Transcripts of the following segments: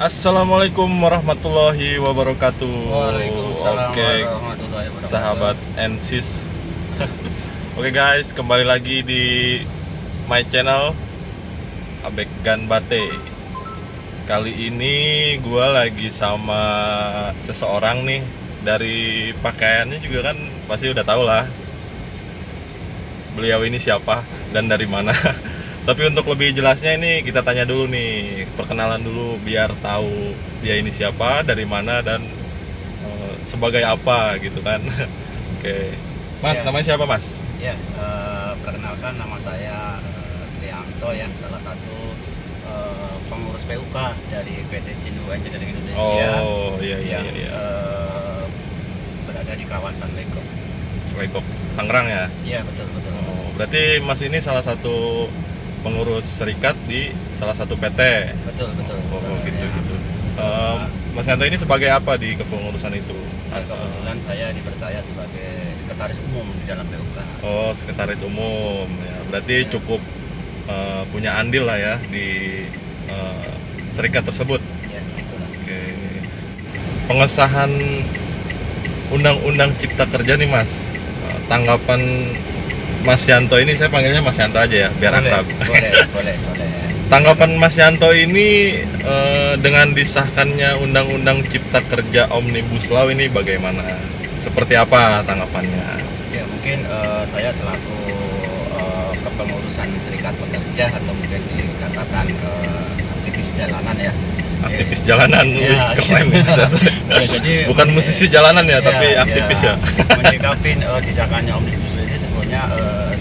Assalamualaikum warahmatullahi wabarakatuh. Waalaikumsalam Oke, warahmatullahi wabarakatuh. sahabat and sis. Oke guys, kembali lagi di my channel Abek Gan Bate. Kali ini gua lagi sama seseorang nih. Dari pakaiannya juga kan pasti udah tau lah beliau ini siapa dan dari mana. Tapi untuk lebih jelasnya ini kita tanya dulu nih, perkenalan dulu biar tahu dia ini siapa, dari mana dan sebagai apa gitu kan. Oke. Mas, Ya. namanya siapa, Mas? Ya, perkenalkan nama saya Srianto ya, salah satu pengurus PUK dari PT Jinwu Engineering Indonesia. Oh, iya iya yang iya. berada di kawasan Legok. Legok Tangerang ya. Iya, betul. Oh, berarti Mas ini salah satu pengurus serikat di salah satu PT. Betul. Oh, gitu Ya. gitu. Mas Yanto ini sebagai apa di kepengurusan itu? Kebetulan saya dipercaya sebagai sekretaris umum di dalam PUK. Oh, sekretaris umum ya. Berarti Ya. cukup punya andil lah ya di serikat tersebut. Ya, itulah. Oke. Pengesahan Undang-Undang Cipta Kerja nih, Mas. Tanggapan Mas Yanto ini, saya panggilnya Mas Yanto aja ya, biar akrab. Boleh. Tanggapan Mas Yanto ini dengan disahkannya Undang-Undang Cipta Kerja Omnibus Law ini bagaimana? Seperti apa tanggapannya? Ya, mungkin saya selaku kepengurusan serikat pekerja atau mungkin dikatakan aktivis jalanan ya. Aktivis jalanan, Ya, wih, keren ya. Ya, jadi Bukan musisi jalanan ya, tapi aktivis ya. Menyikapin disahkannya Omnibus Law ini sebenarnya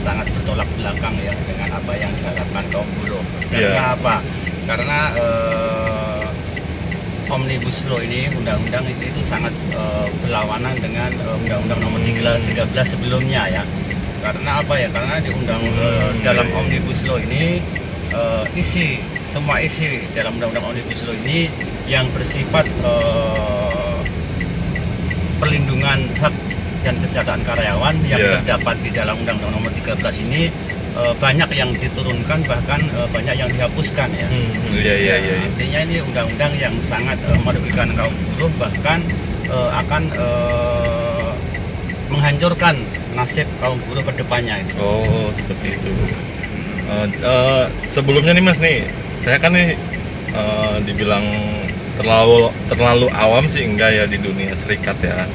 sangat bertolak belakang ya dengan apa yang diharapkan kaum buruh. Karena Iya. apa? Karena Omnibus Law ini undang-undang itu sangat berlawanan dengan Undang-Undang Nomor 13 sebelumnya ya. Karena apa ya? Karena di dalam Omnibus Law ini semua isi dalam Undang-Undang Omnibus Law ini yang bersifat perlindungan hak dan kesejahteraan karyawan yang terdapat di dalam Undang-Undang Nomor 13 ini banyak yang diturunkan, bahkan banyak yang dihapuskan ya. Iya. Artinya ini undang-undang yang sangat merugikan kaum buruh, bahkan akan menghancurkan nasib kaum buruh ke depannya itu. Oh, seperti itu. Sebelumnya nih Mas nih, saya kan nih dibilang terlalu awam sih enggak ya di dunia serikat ya.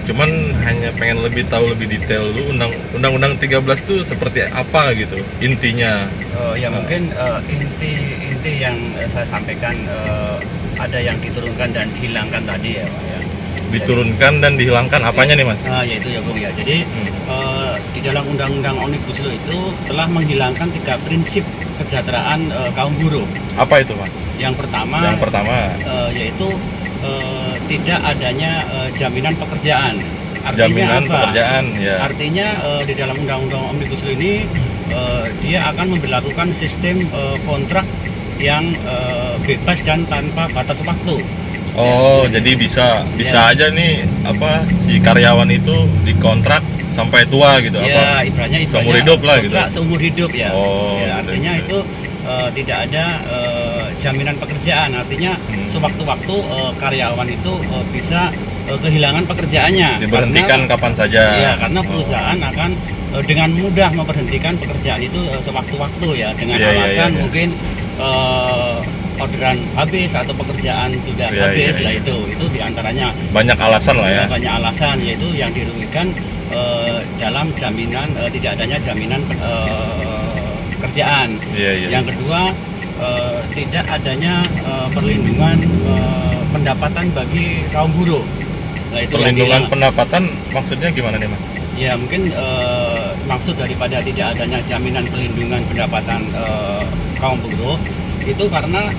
Cuman hanya pengen lebih tahu lebih detail dulu Undang-Undang 13 tuh seperti apa gitu intinya. Ya mungkin inti yang saya sampaikan ada yang diturunkan dan dihilangkan tadi ya Pak ya. Diturunkan dan dihilangkan apanya nih Mas? Yaitu ya Bung ya. Jadi di dalam Undang-Undang Omnibus Law itu telah menghilangkan 3 prinsip kesejahteraan kaum buruh. Apa itu Mas? Yang pertama yaitu tidak adanya jaminan pekerjaan. Artinya Jaminan apa? pekerjaan ya. Artinya di dalam Undang-Undang Omnibus Law ini dia akan memberlakukan sistem kontrak yang bebas dan tanpa batas waktu. Oh, jadi bisa aja nih si karyawan itu dikontrak sampai tua gitu Ya, ibaratnya seumur hidup lah gitu. kontrak seumur hidup ya. Oh, Ya, artinya itu tidak ada jaminan pekerjaan. Artinya sewaktu-waktu karyawan itu bisa kehilangan pekerjaannya. Diberhentikan kapan saja. Iya, karena perusahaan akan dengan mudah memberhentikan pekerjaan itu sewaktu-waktu ya, dengan alasan mungkin orderan habis atau pekerjaan sudah habis lah. Itu diantaranya banyak alasan lah ya. Banyak alasan, yaitu yang dirugikan dalam jaminan tidak adanya jaminan pekerjaan. Yang kedua tidak adanya perlindungan pendapatan bagi kaum buruh. Nah, itu perlindungan pendapatan maksudnya gimana nih Mas? Ya mungkin maksud daripada tidak adanya jaminan perlindungan pendapatan kaum buruh itu karena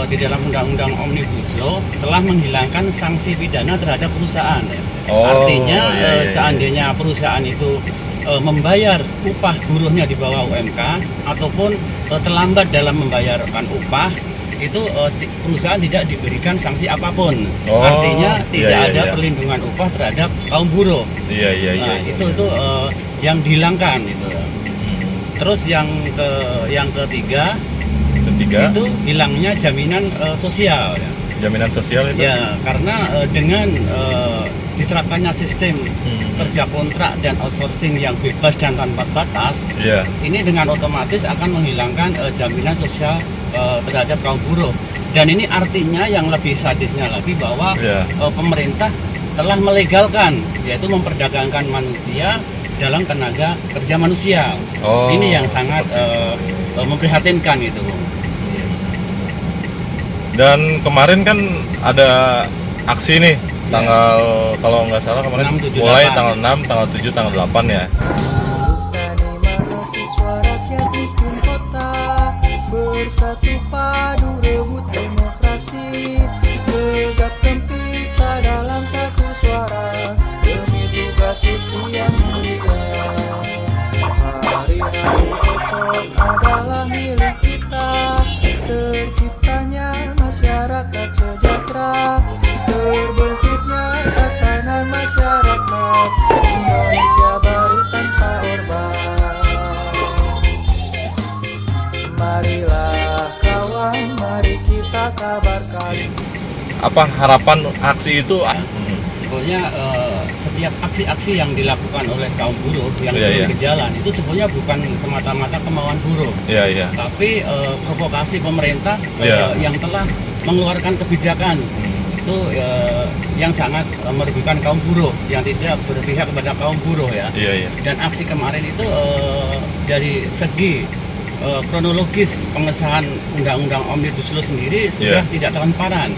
di dalam Undang-Undang Omnibus Law telah menghilangkan sanksi pidana terhadap perusahaan. Artinya seandainya perusahaan itu membayar upah buruhnya di bawah UMK ataupun terlambat dalam membayarkan upah, itu perusahaan tidak diberikan sanksi apapun. Artinya tidak ada perlindungan upah terhadap kaum buruh. Itu yang dihilangkan itu. Terus yang ketiga ketiga itu hilangnya jaminan sosial ya. jaminan sosial itu. Ya, karena dengan diterapkannya sistem kerja kontrak dan outsourcing yang bebas dan tanpa batas, Iya. ini dengan otomatis akan menghilangkan jaminan sosial terhadap kaum buruh. Dan ini artinya yang lebih sadisnya lagi bahwa Iya. pemerintah telah melegalkan, yaitu memperdagangkan manusia dalam tenaga kerja manusia. Oh, Ini yang sangat memprihatinkan gitu. Dan kemarin kan ada aksi nih tanggal kalau nggak salah kemarin 6, 7, mulai 8. tanggal 6, tanggal 7, tanggal 8 ya. Bukan mahasiswa rakyat miskin kota bersatu padu rebut demokrasi, tegak tempita dalam satu suara demi tugas suci yang mulia. Hari-hari esok adalah milik kita, terciptanya masyarakat sejahtera, terbentuknya tatanan masyarakat Indonesia baru tanpa orba. Marilah kawan, mari kita kabarkan. Apa harapan aksi itu? Sebetulnya setiap aksi-aksi yang dilakukan oleh kaum buruh yang Iya, turun iya. ke jalan itu sebenarnya bukan semata-mata kemauan buruh, Iya, iya. tapi provokasi pemerintah Iya. yang telah mengeluarkan kebijakan itu yang sangat merugikan kaum buruh, yang tidak berpihak kepada kaum buruh ya. Iya, iya. Dan aksi kemarin itu dari segi kronologis pengesahan undang-undang Omnibus Law sendiri sudah Iya. tidak transparan.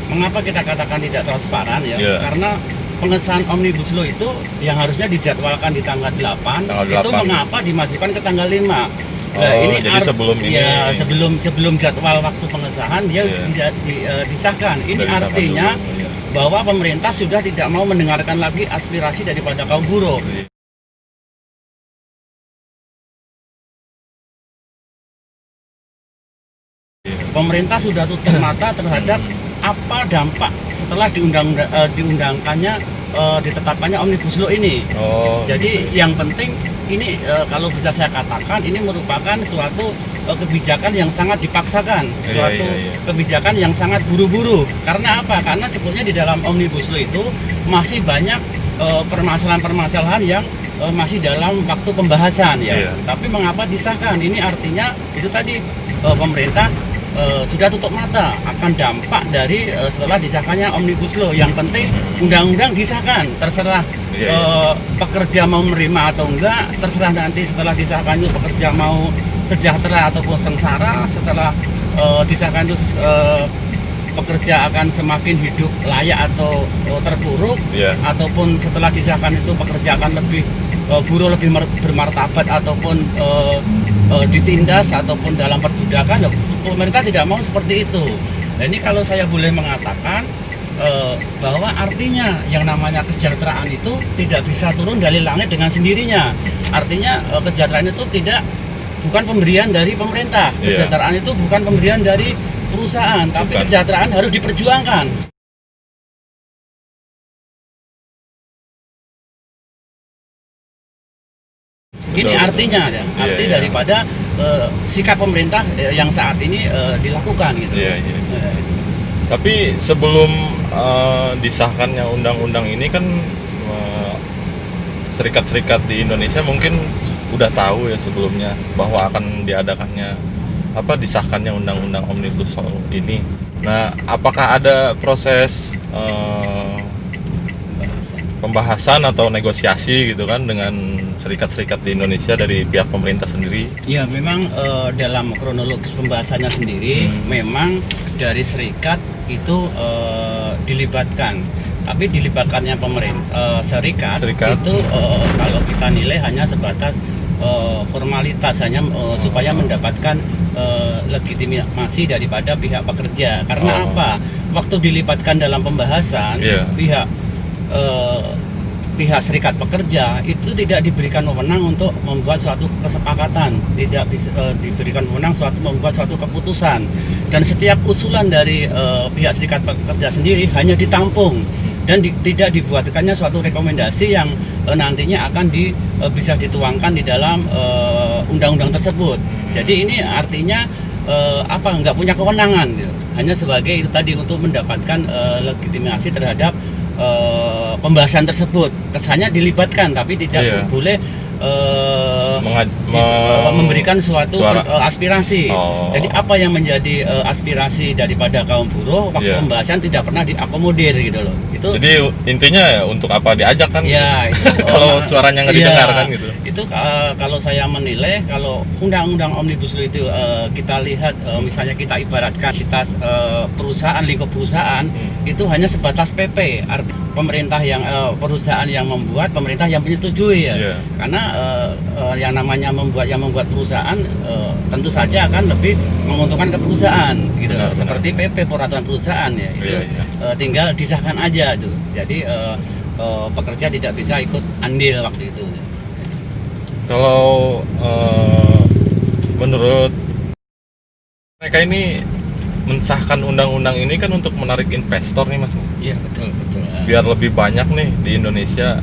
Mengapa kita katakan tidak transparan ya? Iya. Karena pengesahan Omnibus Law itu yang harusnya dijadwalkan di tanggal 8, Tanggal itu 8. mengapa dimajukan ke tanggal 5? Nah, Oh, jadi sebelum ini. ya, sebelum jadwal waktu pengesahan dia Iya. disahkan. Ini Udah disahkan artinya dulu, iya. bahwa pemerintah sudah tidak mau mendengarkan lagi aspirasi daripada kaum buruh. Pemerintah sudah tutup mata terhadap apa dampak setelah diundangkannya ditetapkannya Omnibus Law ini. Oh. Jadi yang penting ini kalau bisa saya katakan ini merupakan suatu kebijakan yang sangat dipaksakan, Iya, suatu iya, iya. kebijakan yang sangat buru-buru. Karena apa? Karena sebetulnya di dalam Omnibus Law itu masih banyak permasalahan-permasalahan yang masih dalam waktu pembahasan ya. Iya. Tapi mengapa disahkan? Ini artinya itu tadi pemerintah sudah tutup mata akan dampak dari setelah disahkannya Omnibus Law. Yang penting undang-undang disahkan, terserah Iya, pekerja mau menerima atau enggak, terserah nanti setelah disahkan itu pekerja mau sejahtera ataupun sengsara, setelah disahkan itu pekerja akan semakin hidup layak atau terpuruk, Iya. ataupun setelah disahkan itu pekerja akan lebih buruh lebih bermartabat ataupun ditindas ataupun dalam perbudakan. Pemerintah tidak mau seperti itu. Nah, ini kalau saya boleh mengatakan bahwa artinya yang namanya kesejahteraan itu tidak bisa turun dari langit dengan sendirinya. Artinya kesejahteraan itu bukan pemberian dari pemerintah. Iya. Kesejahteraan itu bukan pemberian dari perusahaan, tapi Bukan. kesejahteraan harus diperjuangkan. Ini Betul, artinya ya, Iya, arti iya. daripada sikap pemerintah yang saat ini dilakukan gitu. Iya, iya. Tapi sebelum disahkannya undang-undang ini kan serikat-serikat di Indonesia mungkin udah tahu ya sebelumnya bahwa akan diadakannya disahkannya undang-undang Omnibus Law ini. Nah, apakah ada proses pembahasan atau negosiasi gitu kan dengan serikat-serikat di Indonesia dari pihak pemerintah sendiri? Ya, memang dalam kronologis pembahasannya sendiri memang dari serikat itu dilibatkan. Tapi dilibatkannya pemerintah serikat itu kalau kita nilai hanya sebatas formalitas, hanya supaya mendapatkan legitimasi daripada pihak pekerja. Karena apa? Waktu dilibatkan dalam pembahasan, pihak serikat pekerja itu tidak diberikan wewenang untuk membuat suatu kesepakatan, tidak diberikan wewenang membuat suatu keputusan. Dan setiap usulan dari pihak serikat pekerja sendiri hanya ditampung dan tidak dibuatkannya suatu rekomendasi yang nantinya akan bisa dituangkan di dalam undang-undang tersebut. Jadi ini artinya nggak punya kewenangan gitu. Hanya sebagai itu tadi untuk mendapatkan legitimasi terhadap pembahasan tersebut. Kesannya dilibatkan tapi tidak boleh memberikan suatu aspirasi. Jadi apa yang menjadi aspirasi daripada kaum buruh waktu pembahasan tidak pernah diakomodir gitu loh. Itu jadi intinya ya untuk apa diajak kan? Ya, kalau suaranya nggak didengar kan gitu. Itu kalau saya menilai kalau undang-undang Omnibus Law itu kita lihat misalnya kita ibaratkan sitas perusahaan, lingkup perusahaan itu hanya sebatas PP. Arti pemerintah yang perusahaan yang membuat, pemerintah yang menyetujui ya. Karena yang namanya membuat perusahaan tentu saja akan lebih menguntungkan ke perusahaan gitu. Seperti PP peraturan perusahaan ya. Itu tinggal disahkan aja tuh. Jadi pekerja tidak bisa ikut andil waktu itu. Kalau menurut mereka ini mensahkan undang-undang ini kan untuk menarik investor nih Mas. Iya betul. Biar lebih banyak nih di Indonesia.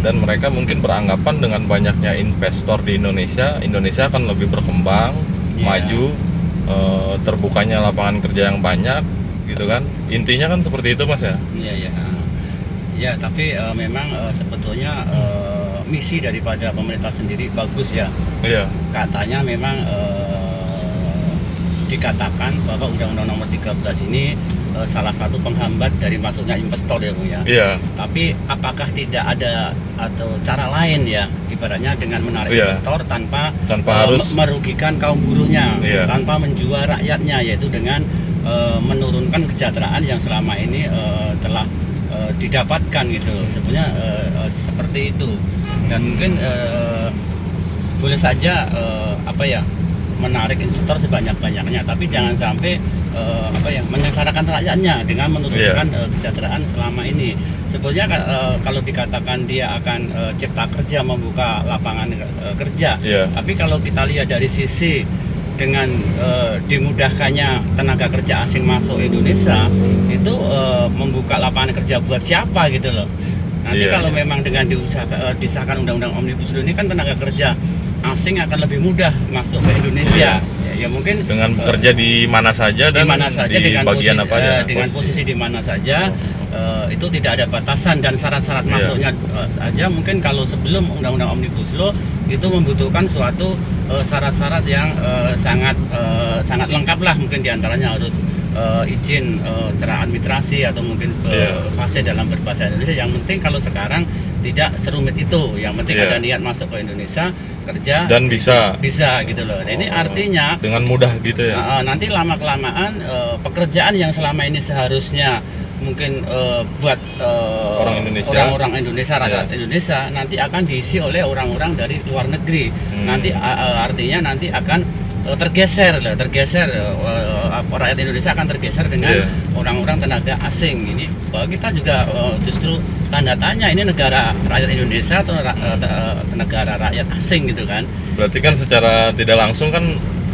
Dan mereka mungkin beranggapan dengan banyaknya investor di Indonesia akan lebih berkembang, maju, terbukanya lapangan kerja yang banyak, gitu kan? Intinya kan seperti itu Mas ya? Iya. Ya, tapi memang sebetulnya misi daripada pemerintah sendiri bagus ya. Iya. Katanya memang dikatakan bahwa Undang-Undang Nomor 13 ini salah satu penghambat dari masuknya investor ya Bu ya. Iya. Tapi apakah tidak ada atau cara lain ya, ibaratnya dengan menarik investor tanpa harus merugikan kaum buruhnya, tanpa menjual rakyatnya, yaitu dengan menurunkan kesejahteraan yang selama ini telah didapatkan gitu loh. Sebenarnya seperti itu. Dan mungkin boleh saja menarik investor sebanyak-banyaknya, tapi jangan sampai menyengsarakan rakyatnya dengan menurunkan kesejahteraan selama ini. Sebetulnya kalau dikatakan dia akan cipta kerja, membuka lapangan kerja, tapi kalau kita lihat dari sisi dengan dimudahkannya tenaga kerja asing masuk Indonesia, itu membuka lapangan kerja buat siapa gitu loh. Nanti kalau memang dengan disahkan Undang-Undang Omnibus Law ini kan tenaga kerja asing akan lebih mudah masuk ke Indonesia. Ya mungkin dengan bekerja di mana saja dan di dengan bagian posisi, apa aja. Dengan posisi di mana saja, itu tidak ada batasan dan syarat-syarat masuknya saja. Mungkin kalau sebelum Undang-Undang Omnibus Law itu membutuhkan suatu syarat-syarat yang sangat lengkap lah. Mungkin diantaranya harus izin secara administrasi atau mungkin fase dalam berbahasa Indonesia. Yang penting kalau sekarang tidak serumit itu. Yang penting ada niat masuk ke Indonesia, kerja dan bisa gitu loh. Nah, ini artinya dengan mudah gitu ya. Nanti lama-kelamaan pekerjaan yang selama ini seharusnya mungkin buat orang-orang Indonesia, rakyat Indonesia, nanti akan diisi oleh orang-orang dari luar negeri. Nanti artinya nanti akan tergeser rakyat Indonesia akan tergeser dengan orang-orang tenaga asing. Ini kita juga justru tanda tanya, ini negara rakyat Indonesia atau negara rakyat asing gitu kan. Berarti kan secara tidak langsung kan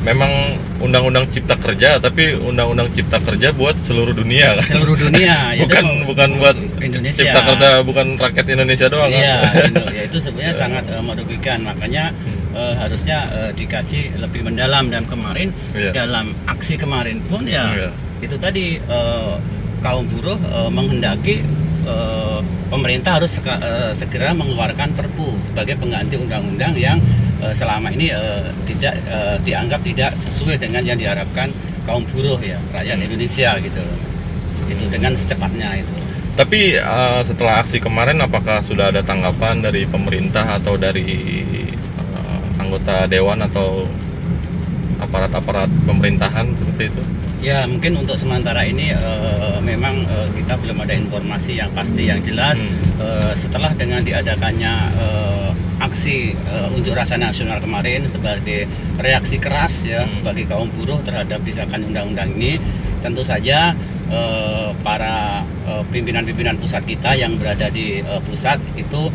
memang undang-undang cipta kerja, tapi undang-undang cipta kerja buat seluruh dunia kan. Seluruh dunia. bukan buat Indonesia. Cipta kerja bukan rakyat Indonesia doang kan. Iya, itu sebenarnya sangat merugikan. Makanya harusnya dikaji lebih mendalam. Dan kemarin dalam aksi kemarin pun itu tadi kaum buruh menghendaki pemerintah harus segera mengeluarkan Perpu sebagai pengganti undang-undang yang selama ini tidak dianggap tidak sesuai dengan yang diharapkan kaum buruh ya, rakyat Indonesia gitu. Itu dengan secepatnya itu. Tapi setelah aksi kemarin, apakah sudah ada tanggapan dari pemerintah atau dari anggota dewan atau aparat-aparat pemerintahan seperti itu? Ya, mungkin untuk sementara ini memang kita belum ada informasi yang pasti yang jelas. Setelah dengan diadakannya aksi unjuk rasa nasional kemarin sebagai reaksi keras ya bagi kaum buruh terhadap disahkan undang-undang ini, tentu saja para pimpinan-pimpinan pusat kita yang berada di pusat itu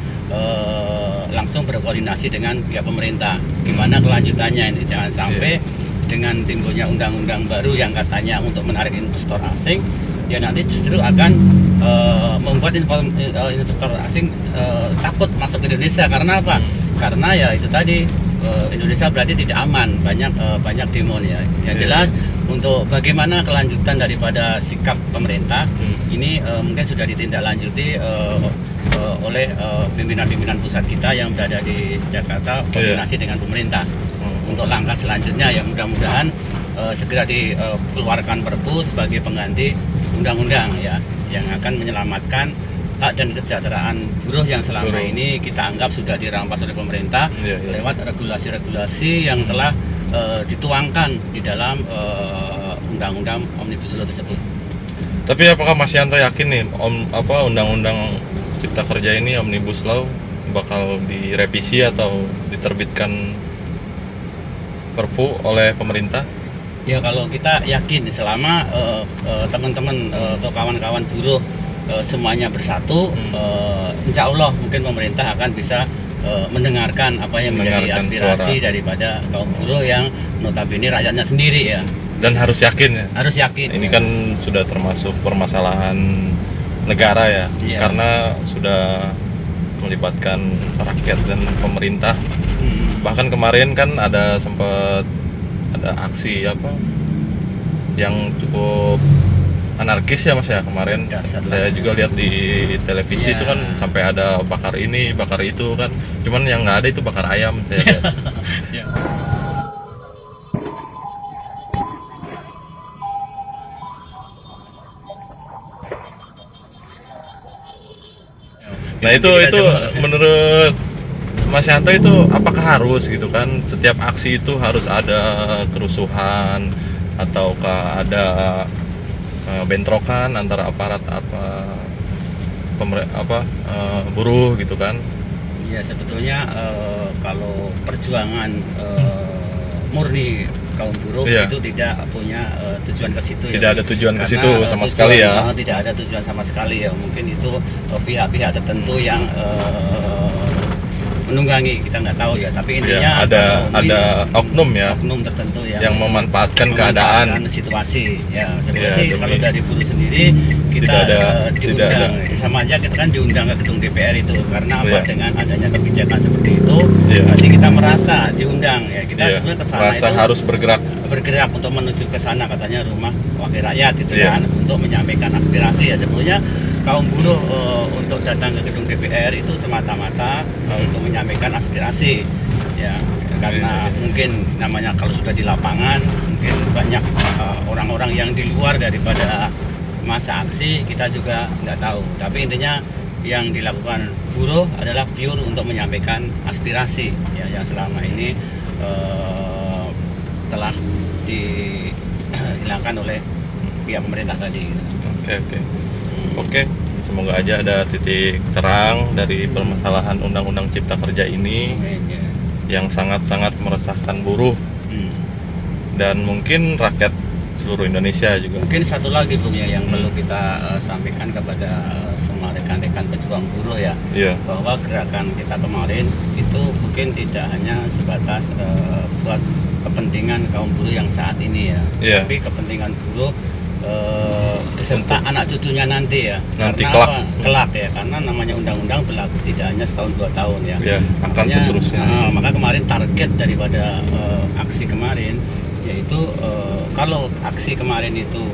langsung berkoordinasi dengan pihak pemerintah. Gimana kelanjutannya ini, jangan sampai dengan timbulnya undang-undang baru yang katanya untuk menarik investor asing, ya nanti justru akan membuat investor asing takut masuk ke Indonesia. Karena apa? Karena ya itu tadi, Indonesia berarti tidak aman, banyak demo ya. Yang jelas untuk bagaimana kelanjutan daripada sikap pemerintah ini mungkin sudah ditindaklanjuti oleh pimpinan-pimpinan pusat kita yang berada di Jakarta, koordinasi dengan pemerintah untuk langkah selanjutnya. Ya mudah-mudahan segera dikeluarkan Perpu sebagai pengganti undang-undang ya, yang akan menyelamatkan hak dan kesejahteraan buruh yang selama ini kita anggap sudah dirampas oleh pemerintah lewat regulasi-regulasi yang telah dituangkan di dalam undang-undang Omnibus Law tersebut. Tapi apakah Mas Yanto yakin nih undang-undang Cipta Kerja ini, Omnibus Law, bakal direvisi atau diterbitkan Perpu oleh pemerintah? Ya kalau kita yakin selama teman-teman atau kawan-kawan buruh semuanya bersatu, insya Allah mungkin pemerintah akan bisa mendengarkan apa yang menjadi aspirasi suara daripada kaum buruh yang notabene rakyatnya sendiri ya. Dan harus yakin ya. Harus yakin. Ini kan sudah termasuk permasalahan negara ya, karena sudah melibatkan rakyat dan pemerintah. Bahkan kemarin kan sempat ada aksi yang cukup anarkis ya Mas ya kemarin. Saya juga lihat di televisi itu kan sampai ada bakar ini, bakar itu kan. Cuman yang nggak ada itu bakar ayam saya lihat. Nah itu menurut Mas Yanto itu apakah harus gitu kan, setiap aksi itu harus ada kerusuhan ataukah ada bentrokan antara aparat buruh gitu kan? Ya sebetulnya kalau perjuangan murni kaum buruh itu tidak punya tujuan ke situ. Tidak ada tujuan ke situ sama sekali ya. Tidak ada tujuan sama sekali ya. Mungkin itu pihak-pihak tertentu yang menunggangi, kita nggak tahu ya. Tapi intinya ada oknum ya. Oknum tertentu yang memanfaatkan keadaan, situasi. Ya sebenarnya kalau dari buruh sendiri kita diundang. Sama aja kita kan diundang ke gedung DPR itu karena apa? Dengan adanya kebijakan seperti itu, berarti kita merasa diundang ya. Kita sebenarnya ke sana itu harus bergerak untuk menuju ke sana, katanya rumah wakil rakyat gitu kan, untuk menyampaikan aspirasi ya. Sebetulnya kaum buruh untuk datang ke gedung DPR itu semata-mata untuk menyampaikan aspirasi ya, karena mungkin namanya kalau sudah di lapangan mungkin banyak orang-orang yang di luar daripada masa aksi, kita juga nggak tahu. Tapi intinya yang dilakukan buruh adalah pure untuk menyampaikan aspirasi ya, yang selama ini telah dihilangkan oleh pihak pemerintah tadi. Oke, semoga aja ada titik terang dari permasalahan Undang-Undang Cipta Kerja ini yang sangat-sangat meresahkan buruh dan mungkin rakyat seluruh Indonesia juga. Mungkin satu lagi Bung ya yang perlu kita sampaikan kepada semua rekan-rekan pejuang buruh ya, bahwa gerakan kita kemarin itu mungkin tidak hanya sebatas buat kepentingan kaum buruh yang saat ini ya, tapi kepentingan buruh beserta anak cucunya nanti ya. Nanti karena kelak ya, karena namanya undang-undang berlaku tidak hanya setahun 2 tahun ya. Akan seterusnya. Maka kemarin target daripada aksi kemarin yaitu kalau aksi kemarin itu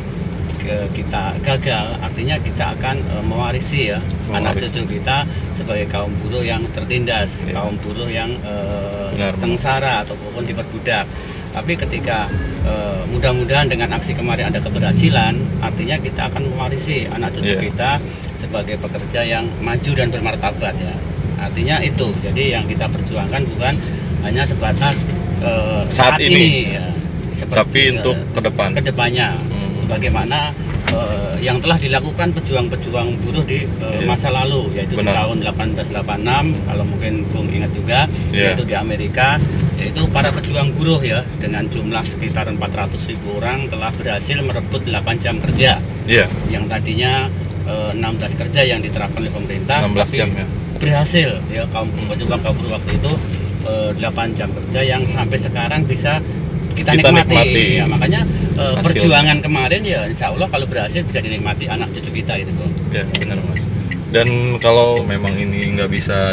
kita gagal, artinya kita akan mewarisi ya anak cucu kita sebagai kaum buruh yang tertindas, kaum buruh yang sengsara ataupun diperbudak. Tapi ketika mudah-mudahan dengan aksi kemarin ada keberhasilan, artinya kita akan mewarisi anak cucu kita sebagai pekerja yang maju dan bermartabat ya. Artinya itu, jadi yang kita perjuangkan bukan hanya sebatas saat ini ya, tapi untuk kedepannya sebagaimana yang telah dilakukan pejuang-pejuang buruh di masa lalu, yaitu di tahun 1886 kalau mungkin Bung ingat juga, yaitu di Amerika, yaitu para pejuang buruh ya dengan jumlah sekitar 400.000 orang telah berhasil merebut 8 jam kerja yang tadinya 16 kerja yang diterapkan oleh pemerintah, 16 jam ya. Berhasil ya kaum pejuang kaum buruh waktu itu 8 jam kerja yang sampai sekarang bisa kita Kita nikmati. nikmati. Ya, makanya Hasilnya. perjuangan kemarin ya insya Allah kalau berhasil bisa dinikmati anak cucu kita gitu Bro. Ya benar Mas. Dan kalau memang ini nggak bisa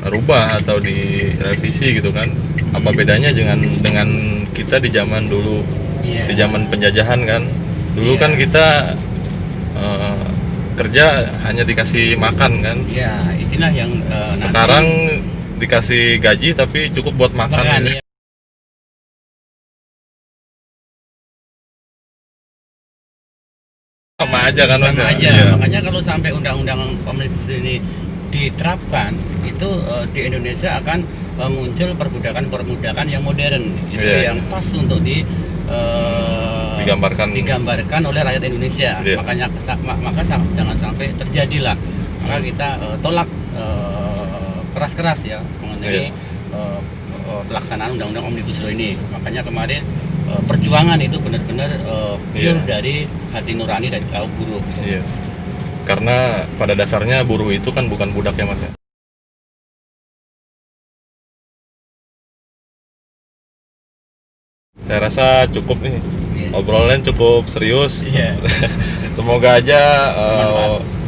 dirubah atau direvisi gitu kan, apa bedanya dengan kita di zaman dulu, Iya. di zaman penjajahan kan? Dulu Iya. kan kita kerja hanya dikasih makan kan. Ya itulah yang nanti Sekarang dikasih gaji tapi cukup buat makan. makan, ya. ya. Sama aja kan Mas. Sama ya? aja. Iya. Makanya kalau sampai undang-undang omnibus ini diterapkan, itu di Indonesia akan muncul perbudakan yang modern, itu Iya. yang pas untuk digambarkan oleh rakyat Indonesia. Iya. Maka jangan sampai terjadilah. Maka kita tolak keras-keras ya mengenai pelaksanaan undang-undang omnibus law ini. Makanya kemarin perjuangan itu benar-benar pure Iya. dari hati nurani dari kaum buruh. Iya. Karena pada dasarnya buruh itu kan bukan budak ya Mas ya. Saya rasa cukup nih. Iya. Obrolan cukup serius. Iya. Semoga aja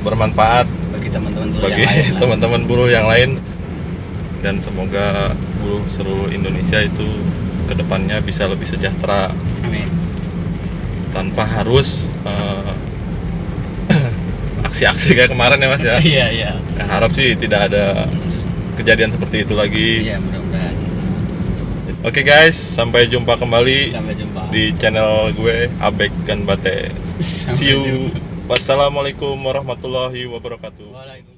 bermanfaat Bagi teman-teman buruh bagi yang lain lah. teman-teman buruh yang lain, dan semoga buruh seluruh Indonesia itu kedepannya bisa lebih sejahtera Amin. tanpa harus aksi-aksi kayak kemarin ya Mas ya. Iya, iya. Ya, harap sih tidak ada kejadian seperti itu lagi. Iya, mudah-mudahan. Oke guys, sampai jumpa kembali Sampai jumpa. di channel gue Abek Ganbate. Sampai See you. jumpa. Wassalamualaikum warahmatullahi wabarakatuh. Waalaikumsalam.